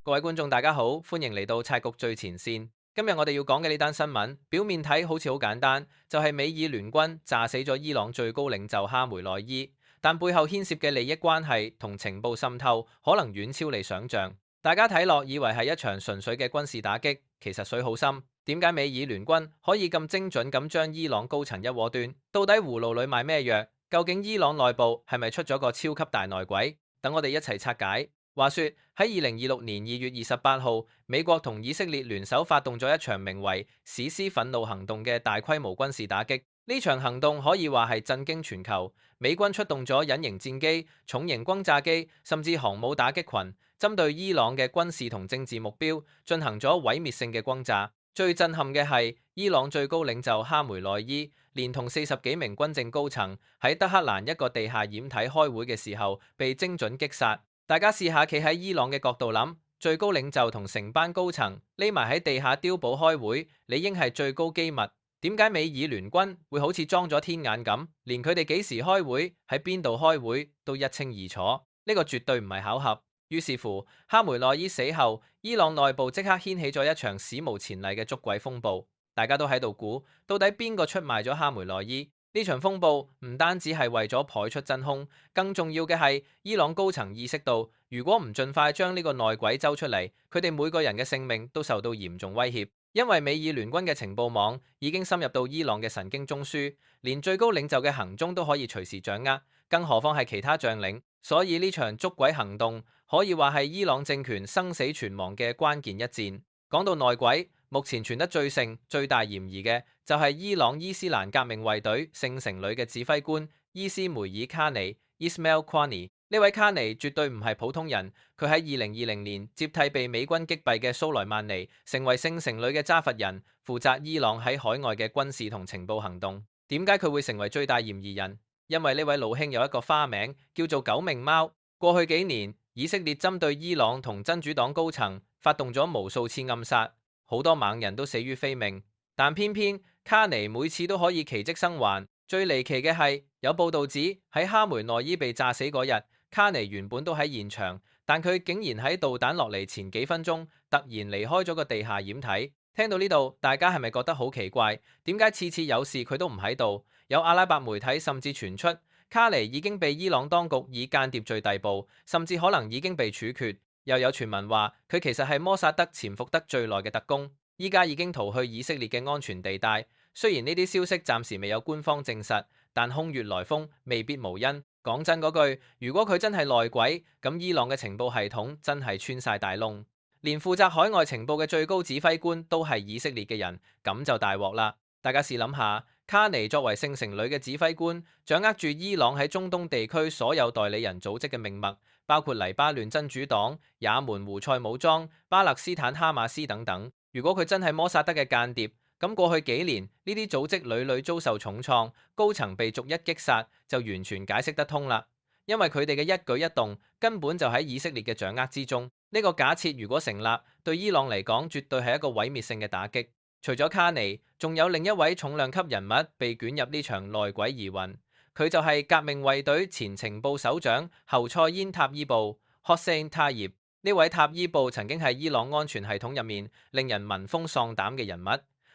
各位觀眾大家好，歡迎嚟到策局最前線。今日我哋要講嘅呢單新聞，表面睇好似好簡單，就係美以聯軍炸死咗伊朗最高領袖哈梅內伊，但背後牽涉嘅利益關係同情報滲透，可能遠超你想象。大家睇落以為係一場純粹嘅軍事打擊，其實水好深。點解美以聯軍可以咁精準咁將伊朗高層一鍋端？到底葫蘆裏賣咩藥？究竟伊朗內部係咪出咗個超級大內鬼？等我哋一齊拆解。話說喺2026年2月28號，美國同以色列聯手發動咗一場名為史詩憤怒行動嘅大規模軍事打擊。呢場行動可以話係震驚全球，美軍出動咗隱形戰機、重型轟炸機，甚至航母打擊群，針對伊朗嘅軍事同政治目標進行咗毀滅性嘅轟炸。最震撼嘅係，伊朗最高領袖哈梅內伊連同40幾名軍政高層喺德黑蘭一個地下掩體開會嘅時候被精準擊殺。大家試下企喺伊朗嘅角度諗，最高領袖同成班高層匿埋喺地下碉堡開會，理應係最高機密。點解美以聯軍會好似裝咗天眼咁，連佢哋幾時開會、喺邊度開會都一清二楚？呢個絕對唔係巧合。於是乎，哈梅內伊死後，伊朗內部即刻掀起咗一場史無前例嘅捉鬼風暴。大家都喺度估，到底邊個出賣咗哈梅內伊？呢場風暴唔單止係為咗刨出真兇，更重要嘅係伊朗高層意識到，如果唔盡快將呢個內鬼揪出嚟，佢哋每個人嘅性命都受到嚴重威脅。因為美以聯軍嘅情報網已經深入到伊朗嘅神經中樞，連最高領袖嘅行蹤都可以隨時掌握，更何況係其他將領。所以呢場捉鬼行動可以話係伊朗政權生死存亡嘅關鍵一戰。講到內鬼，目前傳得最盛、最大嫌疑嘅就係伊朗伊斯蘭革命衛隊聖城旅嘅指揮官伊斯梅爾卡尼 （Ismail Qaani）。呢位卡尼絕對唔係普通人，佢喺2020年接替被美軍擊斃嘅蘇萊曼尼，成為聖城旅嘅揸佛人，負責伊朗喺海外嘅軍事同情報行動。點解佢會成為最大嫌疑人？因為呢位老兄有一個花名叫做九命貓。過去幾年，以色列針對伊朗同真主黨高層發動咗無數次暗殺，好多猛人都死於非命，但偏偏卡尼每次都可以奇蹟生還。最離奇嘅係，有報道指喺哈梅內伊被炸死嗰日，卡尼原本都喺現場，但佢竟然喺導彈落嚟前幾分鐘突然離開咗個地下掩體。聽到呢度，大家係咪覺得好奇怪？點解次次有事佢都唔喺度？有阿拉伯媒體甚至傳出卡尼已經被伊朗當局以間諜罪逮捕，甚至可能已經被處決。又有傳聞話佢其實係摩薩德潛伏得最耐嘅特工，依家已經逃去以色列嘅安全地帶。雖然呢啲消息暫時未有官方證實，但空穴來風未必無因。講真嗰句，如果佢真係內鬼，咁伊朗嘅情報系統真係穿晒大窿，連負責海外情報嘅最高指揮官都係以色列嘅人，咁就大鑊啦。大家試諗下，卡尼作為聖城旅嘅指揮官，掌握住伊朗喺中東地區所有代理人組織嘅命脈，包括黎巴嫩真主黨、也門胡塞武裝、巴勒斯坦哈馬斯等等。如果佢真係摩薩德嘅間諜，咁過去幾年呢啲組織屢屢遭受重創，高層被逐一擊殺，就完全解釋得通啦。因為佢哋嘅一舉一動根本就喺以色列嘅掌握之中。呢個假設如果成立，對伊朗嚟講絕對係一個毀滅性嘅打擊。除咗卡尼，仲有另一位重量級人物被捲入呢場內鬼疑雲，佢就係革命衛隊前情報首長侯賽因塔伊布 （Hossein Tayyib）。呢位塔伊布曾經係伊朗安全系統入面令人聞風喪膽嘅人物。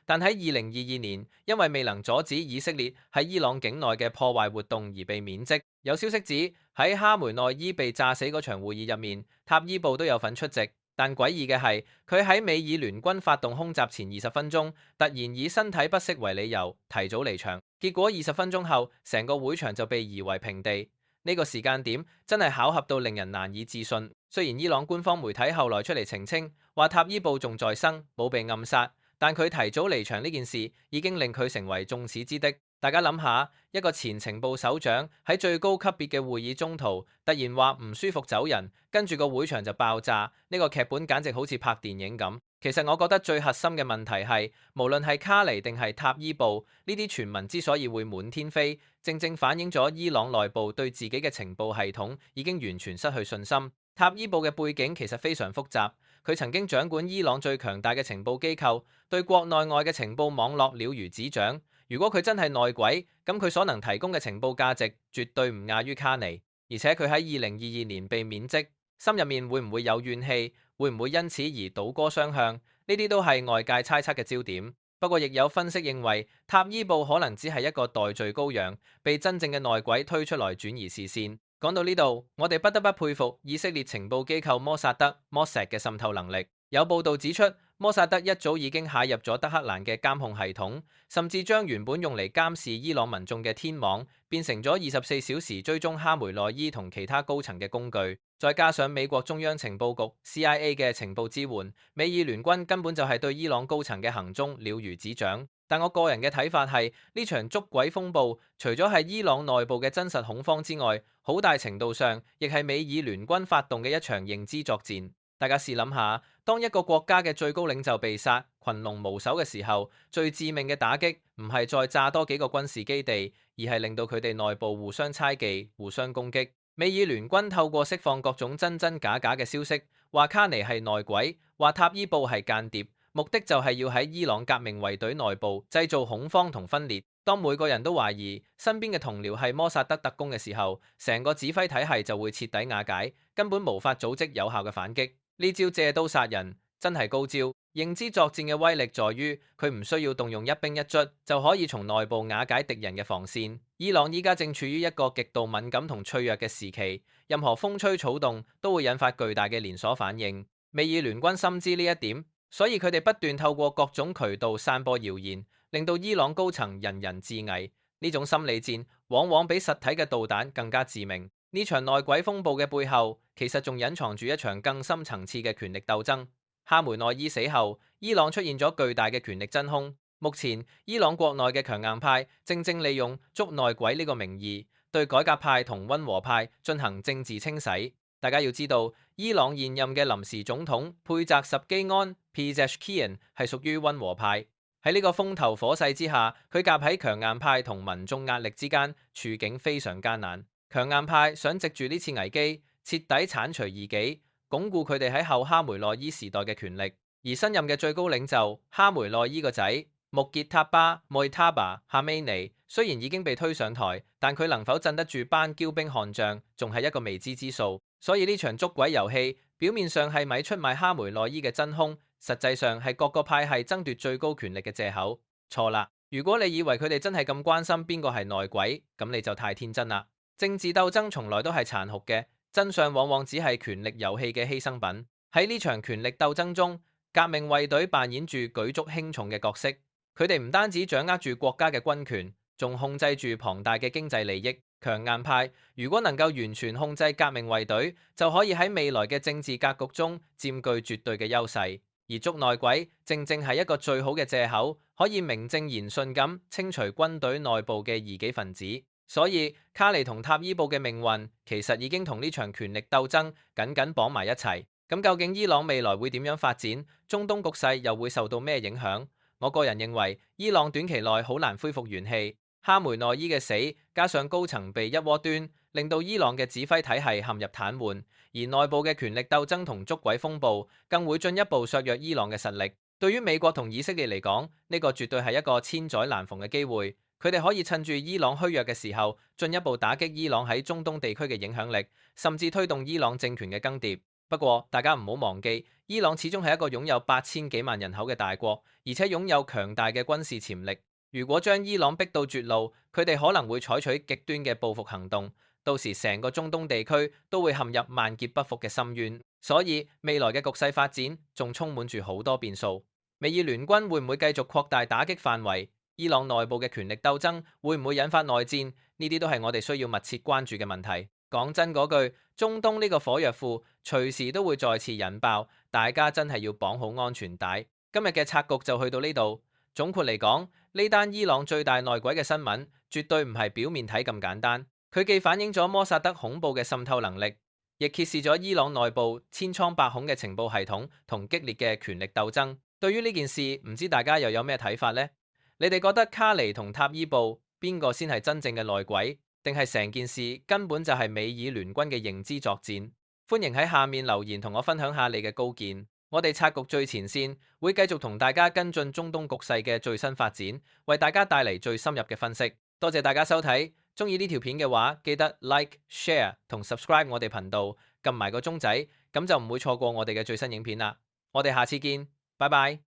但喺2022年，因為未能阻止以色列喺伊朗境內嘅破壞活動而被免職。有消息指喺哈梅內伊被炸死嗰場會議入面，塔伊布都有份出席。但詭異嘅係，佢喺美以聯軍發動空襲前20分鐘，突然以身體不適為理由提早離場。結果20分鐘後，成個會場就被夷為平地。呢個時間點真係巧合到令人難以置信。雖然伊朗官方媒體後來出嚟澄清，話塔伊布仲在生，冇被暗殺。但佢提早離場呢件事已經令佢成為眾矢之的。大家諗下，一個前情報首長喺最高級別嘅會議中途突然話唔舒服走人，跟住個會場就爆炸，呢個劇本簡直好似拍電影咁。其實我覺得最核心嘅問題係，無論係卡尼定係塔伊布，呢啲傳聞之所以會滿天飛，正正反映咗伊朗內部對自己嘅情報系統已經完全失去信心。塔伊布嘅背景其實非常複雜。佢曾經掌管伊朗最強大嘅情報機構，對國內外嘅情報網絡了如指掌。如果佢真係內鬼，咁佢所能提供嘅情報價值絕對唔亞於卡尼。而且佢喺2022年被免職，心入面會唔會有怨氣？會會唔會因此而倒戈相向？呢啲都係外界猜測嘅焦點。不過，亦有分析認為，塔伊布可能只係一個代罪羔羊，被真正嘅內鬼推出來轉移視線。講到呢度，我哋不得不佩服以色列情報機構摩薩德 （Mossad） 嘅滲透能力。有報道指出，摩薩德一早已經駭入咗德黑蘭嘅監控系統，甚至將原本用嚟監視伊朗民眾嘅天網變成咗24小時追蹤哈梅內伊同其他高層嘅工具。再加上美國中央情報局 CIA 嘅情報支援，美以聯軍根本就係對伊朗高層嘅行蹤了如指掌。但我個人嘅睇法係，呢場捉鬼風暴除咗係伊朗內部嘅真實恐慌之外，好大程度上亦係美以聯軍發動嘅一場認知作戰。大家試諗下，當一個國家嘅最高領袖被殺、群龍無首嘅時候，最致命嘅打擊唔係再炸多幾個軍事基地，而係令到佢哋內部互相猜忌、互相攻擊。美以聯軍透過釋放各種真真假假嘅消息，話卡尼係內鬼，話塔伊布係間諜，目的就係要喺伊朗革命衛隊內部製造恐慌同分裂。當每個人都懷疑身邊嘅同僚係摩薩德特工嘅時候，成個指揮體系就會徹底瓦解，根本無法組織有效嘅反擊。呢招借刀殺人真係高招。認知作戰嘅威力在於佢唔需要動用一兵一卒就可以從內部瓦解敵人嘅防線。伊朗依家正處於一個極度敏感同脆弱嘅時期，任何風吹草動都會引發巨大嘅連鎖反應。美以聯軍深知呢一點，所以佢哋不斷透過各種渠道散播謠言，令到伊朗高層人人自危。呢種心理戰往往比實體嘅導彈更加致命。呢場內鬼風暴嘅背後，其實仲隱藏住一場更深層次嘅權力鬥爭。哈梅內伊死後，伊朗出現咗巨大嘅權力真空。目前，伊朗國內嘅強硬派正正利用捉內鬼呢個名義，對改革派同溫和派進行政治清洗。大家要知道，伊朗現任嘅臨時總統佩澤什基安 （Pezeshkian） 係屬於溫和派。喺呢個風頭火勢之下，佢夾喺強硬派同民眾壓力之間，處境非常艱難。強硬派想藉住呢次危機，徹底剷除異己，鞏固佢哋喺後哈梅內伊時代嘅權力。而新任嘅最高領袖哈梅內伊個仔穆傑塔巴 （Mojtaba Khamenei） 雖然已經被推上台，但佢能否鎮得住班驕兵悍將，仲係一個未知之數。所以呢場捉鬼遊戲，表面上係咪出賣哈梅內伊嘅真兇，實際上係各個派系爭奪最高權力嘅藉口。錯啦！如果你以為佢哋真係咁關心邊個係內鬼，咁你就太天真啦。政治鬥爭從來都係殘酷嘅，真相往往只係權力遊戲嘅犧牲品。喺呢場權力鬥爭中，革命衛隊扮演住舉足輕重嘅角色。佢哋唔單止掌握住國家嘅軍權，仲控制住龐大嘅經濟利益。強硬派如果能夠完全控制革命衛隊，就可以喺未來嘅政治格局中佔據絕對嘅優勢。而捉內鬼正正係一個最好嘅藉口，可以名正言順咁清除軍隊內部嘅異己分子。所以卡尼同塔伊布嘅命運其實已經同呢場權力鬥爭緊緊綁埋一齊。咁究竟伊朗未來會點樣發展？中東局勢又會受到咩影響？我個人認為伊朗短期內好難恢復元氣。哈梅內伊嘅死加上高層被一鍋端，令到伊朗嘅指揮體系陷入癱瘓，而內部嘅權力鬥爭同捉鬼風暴更會進一步削弱伊朗嘅實力。對於美國同以色列嚟講，呢個絕對係一個千載難逢嘅機會。佢哋可以趁住伊朗虛弱嘅時候，進一步打擊伊朗喺中東地區嘅影響力，甚至推動伊朗政權嘅更迭。不過，大家唔好忘記，伊朗始終係一個擁有8000幾萬人口嘅大國，而且擁有強大嘅軍事潛力。如果將伊朗逼到絕路，佢哋可能會採取極端嘅報復行動，到時成個中東地區都會陷入萬劫不復嘅深淵。所以未來嘅局勢發展仲充滿住好多變數。美以聯軍會唔會繼續擴大打擊範圍？伊朗內部嘅權力鬥爭會唔會引發內戰？呢啲都係我哋需要密切關注嘅問題。講真嗰句，中東呢個火藥庫隨時都會再次引爆，大家真係要綁好安全帶。今日嘅拆局就去到呢度。總括嚟講，呢單伊朗最大內鬼嘅新聞絕對唔係表面睇咁簡單，佢既反映咗摩薩德恐怖嘅滲透能力，亦揭示咗伊朗內部千瘡百孔嘅情報系統同激烈嘅權力鬥爭。對於呢件事，唔知大家又有咩睇法呢？你哋覺得卡尼同塔伊布邊個先係真正嘅內鬼，定係成件事根本就係美以聯軍嘅認知作戰？歡迎喺下面留言同我分享下你嘅高見。我哋拆局最前線會繼續同大家跟進中東局勢嘅最新發展，為大家帶嚟最深入嘅分析。多謝大家收睇，鍾意呢條片嘅話，記得 Like、Share 同 Subscribe 我哋頻道，撳埋個鐘仔，咁就唔會錯過我哋嘅最新影片啦。我哋下次見，拜拜。